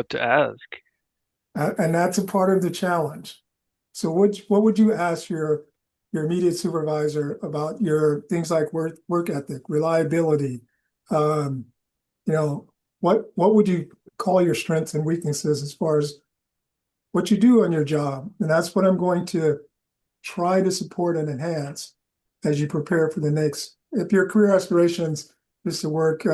what to ask. And that's a part of the challenge. So what would you ask your immediate supervisor about your things like work ethic, reliability? Um, you know, what would you call your strengths and weaknesses as far as what you do on your job? And that's what I'm going to try to support and enhance as you prepare for the next. If your career aspirations is to work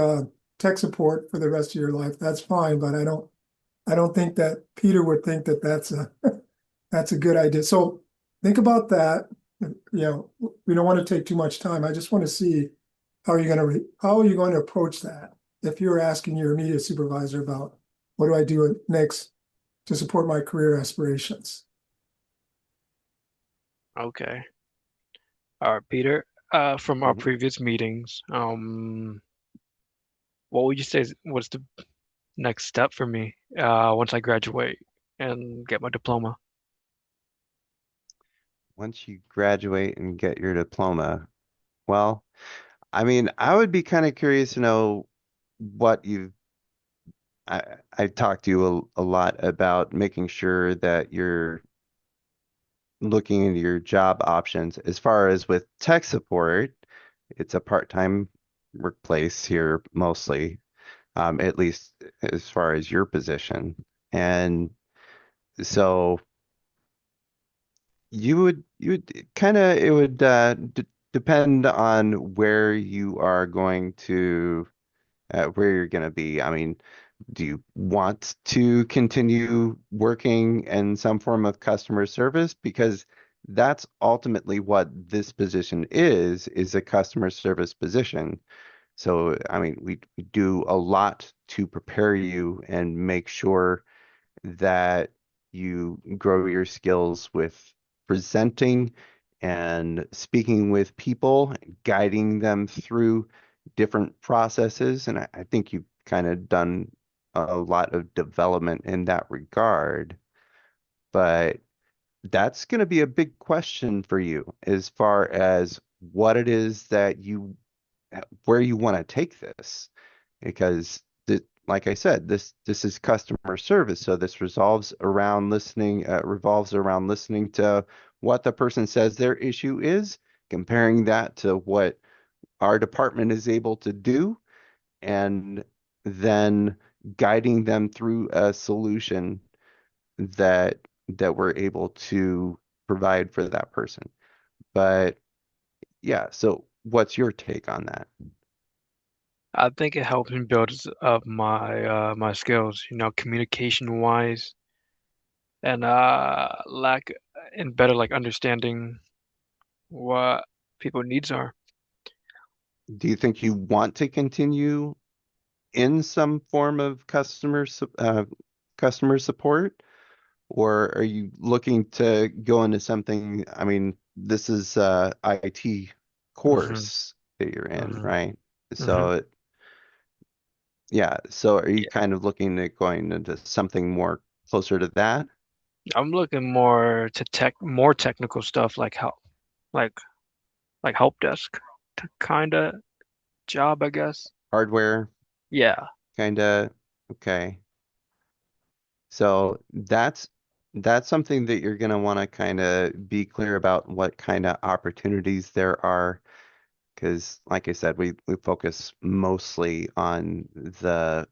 tech support for the rest of your life, that's fine. But I don't think that Peter would think that that's a good idea. So think about that. We don't want to take too much time. I just want to see how are you going to approach that if you're asking your immediate supervisor about what do I do next to support my career aspirations. Okay. All right, Peter. From our Mhm. previous meetings, what would you say what's the next step for me once I graduate and get my diploma? Once you graduate and get your diploma, well, I mean, I would be kind of curious to know what you've. I talked to you a lot about making sure that you're looking into your job options. As far as with tech support, it's a part-time workplace here mostly, at least as far as your position. And so you would kind of it would d depend on where you are going to where you're going to be. I mean, do you want to continue working in some form of customer service? Because that's ultimately what this position is a customer service position. So, I mean, we do a lot to prepare you and make sure that you grow your skills with presenting and speaking with people, guiding them through different processes. And I think you've kind of done a lot of development in that regard. But that's going to be a big question for you as far as what it is that where you want to take this because like I said, this is customer service, so this revolves around listening to what the person says their issue is, comparing that to what our department is able to do, and then guiding them through a solution that we're able to provide for that person. But yeah, so what's your take on that? I think it helps me build up my skills, communication wise and lack and better like understanding what people needs are. Do you think you want to continue in some form of customer support, or are you looking to go into something? I mean, this is IT Hmm. course that you're in, Hmm. right? Hmm. So yeah, so are you Yeah. kind of looking at going into something more closer to that? I'm looking more to more technical stuff like like help desk kind of job, I guess. Hardware, Yeah. kind of. Okay. So that's something that you're going to want to kind of be clear about what kind of opportunities there are. Because, like I said, we focus mostly on the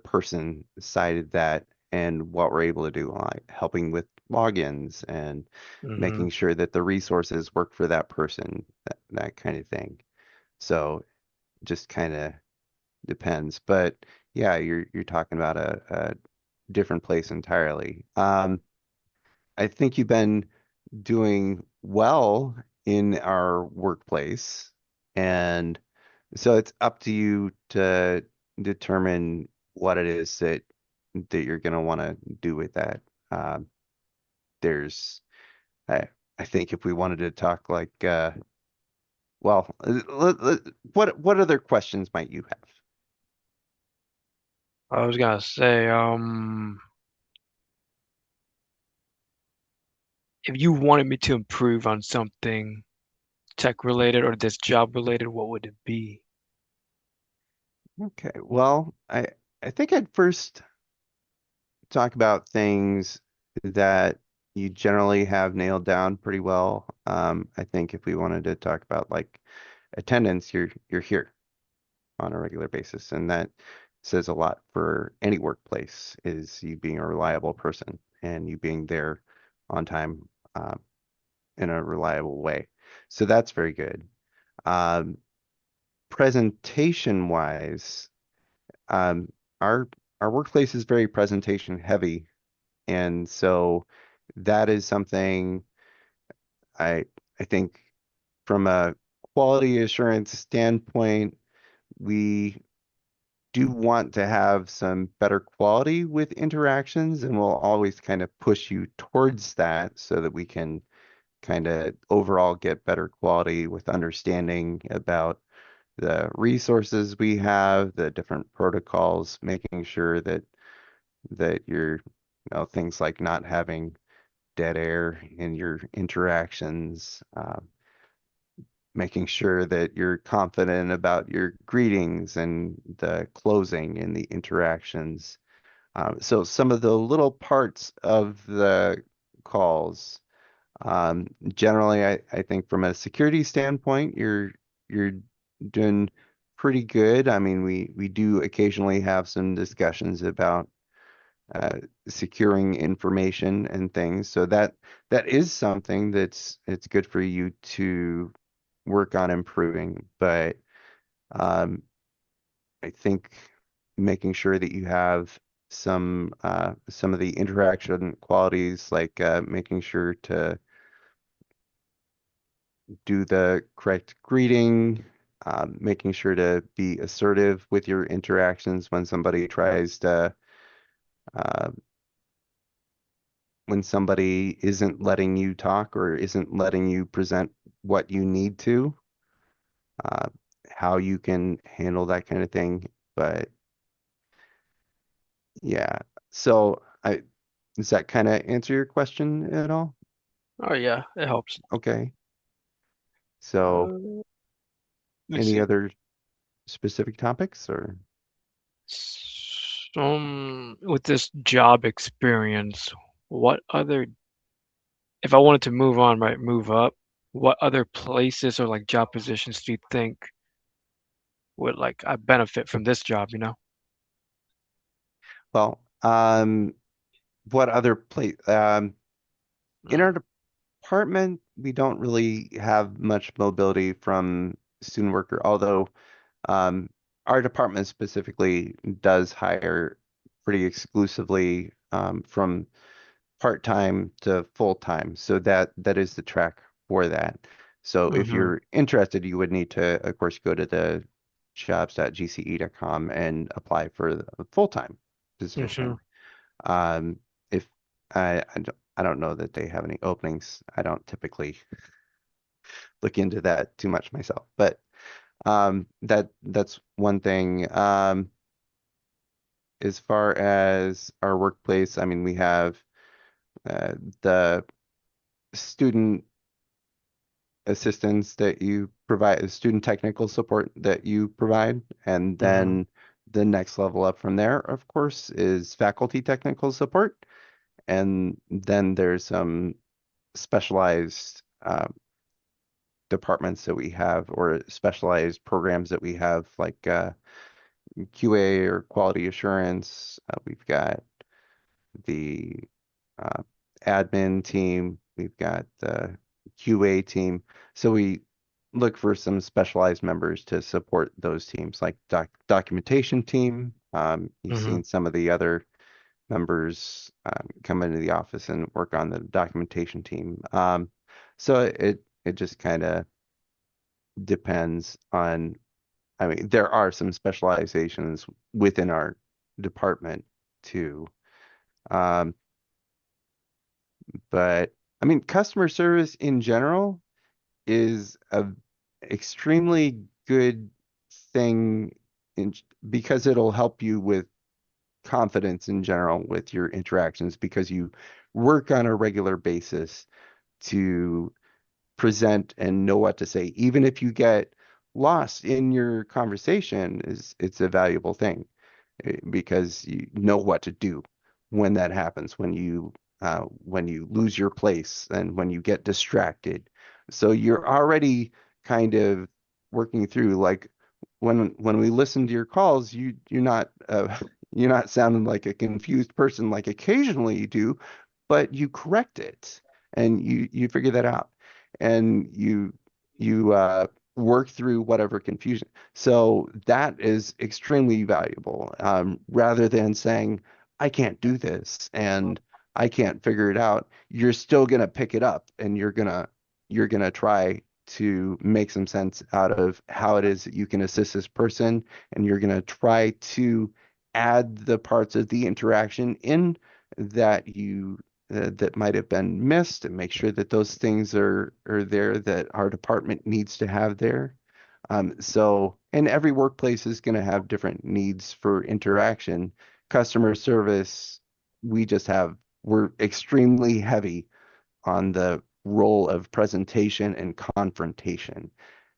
person side of that and what we're able to do, like helping with logins and Hmm. making sure that the resources work for that person, that kind of thing. So just kind of depends. But yeah, you're talking about a different place entirely. I think you've been doing well in our workplace, and so it's up to you to determine what it is that you're going to want to do with that. Um, there's, I, I think if we wanted to talk like, well, what other questions might you have? I was gonna say, if you wanted me to improve on something tech related or this job related, what would it be? Okay, well, I think I'd first talk about things that you generally have nailed down pretty well. I think if we wanted to talk about like attendance, you're here on a regular basis, and that says a lot for any workplace, is you being a reliable person and you being there on time, in a reliable way. So that's very good. Um, Presentation wise, um, our our workplace is very presentation heavy, and so that is something I I think from a quality assurance standpoint, we do want to have some better quality with interactions, and we'll always kind of push you towards that so that we can kind of overall get better quality with understanding about the resources we have, the different protocols, making sure that you're, things like not having dead air in your interactions, making sure that you're confident about your greetings and the closing in the interactions. So some of the little parts of the calls, generally, I think from a security standpoint, you're doing pretty good. I mean, we do occasionally have some discussions about uh, securing information and things. So that is something it's good for you to work on improving. But um, I think making sure that you have some of the interaction qualities, like making sure to do the correct greeting, making sure to be assertive with your interactions uh, when somebody isn't letting you talk or isn't letting you present what you need to, uh, how you can handle that kind of thing. But yeah, so does that kind of answer your question at all? Oh yeah, it helps. Okay. So Let me any see. other specific topics or? With this job experience, what other, if I wanted to move on, right, move up, what other places or like job positions do you think would like I benefit from this job, you know? Well, what other place? In Mm. our department, we don't really have much mobility from student worker, although um, our department specifically does hire pretty exclusively from part-time to full-time. So that is the track for that. So if Mm-hmm. you're interested, you would need to, of course, go to the jobs.gce.com and apply for the full-time Mm-hmm. position. If I don't know that they have any openings. I don't typically look into that too much myself, but that's one thing. As far as our workplace, I mean, we have uh, the student assistance that you provide, student technical support that you provide, and Mm-hmm. then the next level up from there, of course, is faculty technical support, and then there's some specialized departments that we have or specialized programs that we have, like QA or quality assurance. We've got the uh, admin team. We've got the QA team. So we look for some specialized members to support those teams, like documentation team. You've Mm-hmm. seen some of the other members come into the office and work on the documentation team. So it just kind of depends on, I mean, there are some specializations within our department too. Um, but I mean, customer service in general is a extremely good thing in, because it'll help you with confidence in general with your interactions because you work on a regular basis to present and know what to say. Even if you get lost in your conversation, is it's a valuable thing because you know what to do when that happens, when you lose your place and when you get distracted. So you're already kind of working through like when we listen to your calls, you're not you're not sounding like a confused person like occasionally you do, but you correct it and you figure that out and you work through whatever confusion. So that is extremely valuable, rather than saying, I can't do this and I can't figure it out. You're still gonna pick it up and you're gonna try to make some sense out of how it is that you can assist this person, and you're gonna try to add the parts of the interaction in that might have been missed and make sure that those things are there that our department needs to have there. And every workplace is going to have different needs for interaction. Customer service, we're extremely heavy on the role of presentation and confrontation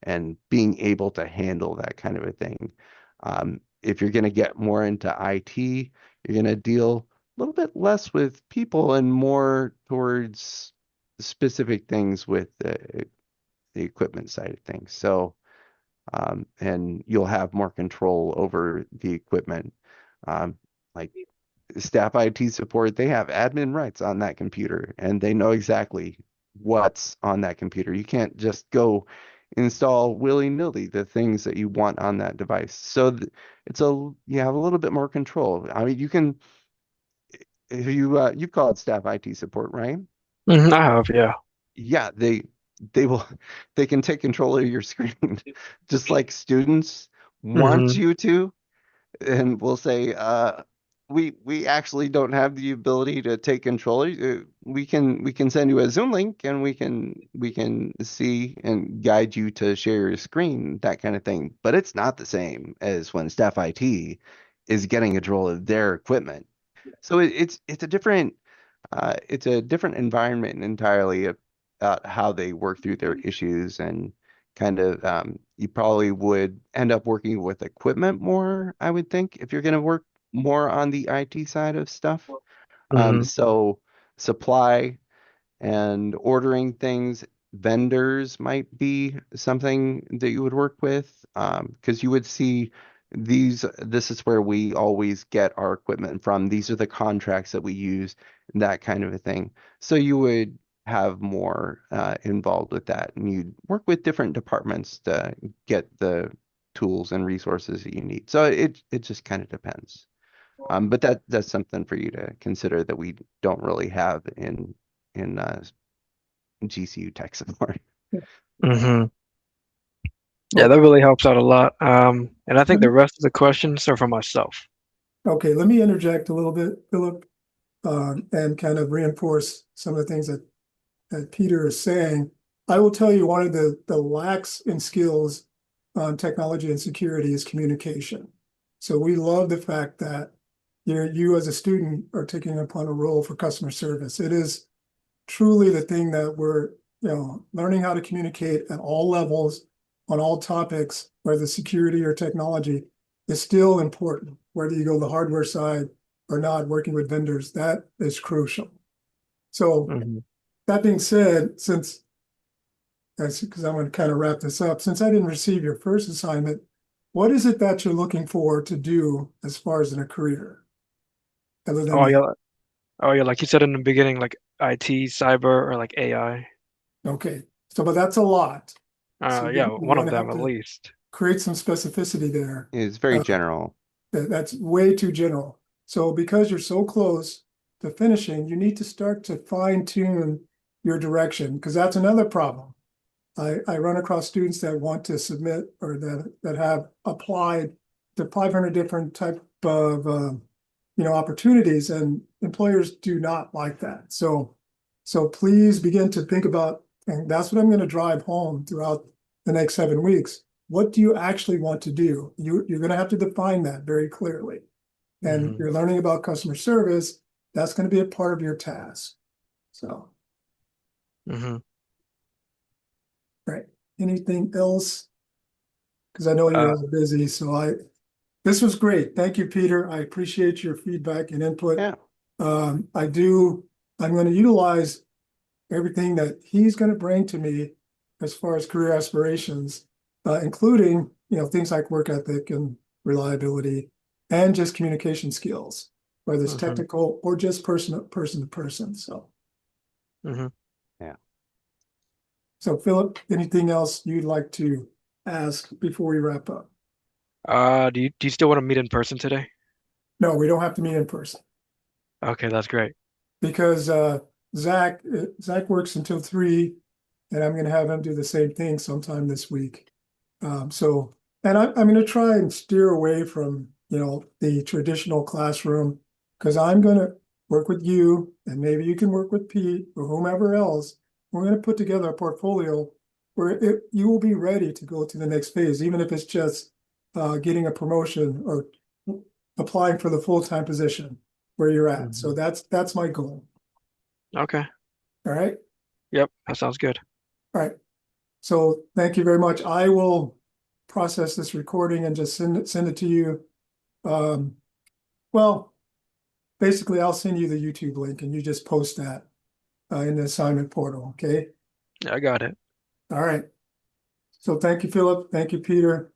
and being able to handle that kind of a thing. If you're going to get more into IT, you're going to deal a little bit less with people and more towards specific things with the equipment side of things. So, and you'll have more control over the equipment. Like staff IT support, they have admin rights on that computer and they know exactly what's on that computer. You can't just go install willy-nilly the things that you want on that device. So you have a little bit more control. I mean, you can if you call it staff IT support, right? I have, yeah. Yeah, they will they can take control of your screen just like students want Hmm. you to, and we'll say, we actually don't have the ability to take control. We can send you a Zoom link and we can see and guide you to share your screen, that kind of thing. But it's not the same as when staff IT is getting control of their equipment. So it's a different environment entirely about how they work through their issues and kind of you probably would end up working with equipment more, I would think, if you're going to work more on the IT side of stuff. Hmm. So supply and ordering things, vendors might be something that you would work with, because you would see this is where we always get our equipment from. These are the contracts that we use, that kind of a thing. So you would have more involved with that, and you'd work with different departments to get the tools and resources that you need. So it just kind of depends. But that's something for you to consider that we don't really have in GCU tech support. Hmm. Yeah, that Okay. really helps out a lot. And I think the rest of the questions are for myself. Okay, let me interject a little bit, Philip, and kind of reinforce some of the things that Peter is saying. I will tell you one of the lacks in skills on technology and security is communication. So we love the fact that you as a student are taking upon a role for customer service. It is truly the thing that we're, learning how to communicate at all levels on all topics, whether security or technology, is still important. Whether you go the hardware side or not, working with vendors, that is crucial. So Hmm. that being said, since that's because I want to kind of wrap this up, since I didn't receive your first assignment, what is it that you're looking for to do as far as in a career, other than Oh that? yeah, oh yeah, like you said in the beginning, like IT, cyber, or like AI. Okay, so but that's a lot. So Yeah, you're one going of to them have at to least. create some specificity there. It's very Uh, general. that's way too general. So because you're so close to finishing, you need to start to fine tune your direction, because that's another problem. I run across students that want to submit or that have applied to 500 different type of opportunities, and employers do not like that. So please begin to think about, and that's what I'm going to drive home throughout the next 7 weeks. What do you actually want to do? You're going to have to define that very clearly. And Hmm. you're learning about customer service. That's going to be a part of your task. So, Hmm. right. Anything else? Because I know you're Uh, all busy. This was great. Thank you, Peter. I appreciate your feedback and input. Yeah. I'm going to utilize everything that he's going to bring to me as far as career aspirations, including, things like work ethic and reliability and just communication skills, whether it's Hmm. technical or just person to person. So, Hmm. Yeah. so Philip, anything else you'd like to ask before we wrap up? Do you still want to meet in person today? No, we don't have to meet in person Okay, that's great. because Zach works until 3, and I'm going to have him do the same thing sometime this week. And I'm going to try and steer away from, the traditional classroom because I'm going to work with you and maybe you can work with Pete or whomever else. We're going to put together a portfolio where you will be ready to go to the next phase, even if it's just getting a promotion or applying for the full-time position where you're at. So Hmm. that's my goal. Okay. All right. Yep, that sounds good. All right. So thank you very much. I will process this recording and just send it to you. Um, well, basically, I'll send you the YouTube link and you just post that in the assignment portal. Okay. Yeah, I got it. All right. So thank you, Philip. Thank you, Peter.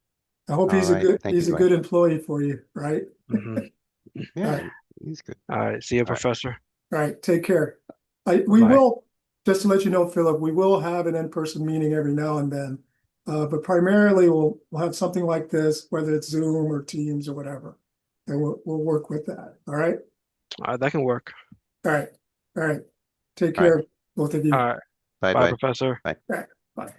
I hope All right. Thank you, he's a Dwayne. good employee for you, right? Hmm. All Yeah, right. he's good. All right. See you, All right. Professor. All right. Take care. We Bye. will, just to let you know, Philip, we will have an in-person meeting every now and then. But primarily we'll have something like this, whether it's Zoom or Teams or whatever. And we'll work with that. All right. All right, that can work. All right. All right. Take All right. care, both of All you. right. Bye, Bye, Dwayne. Professor. Bye. All right. Bye.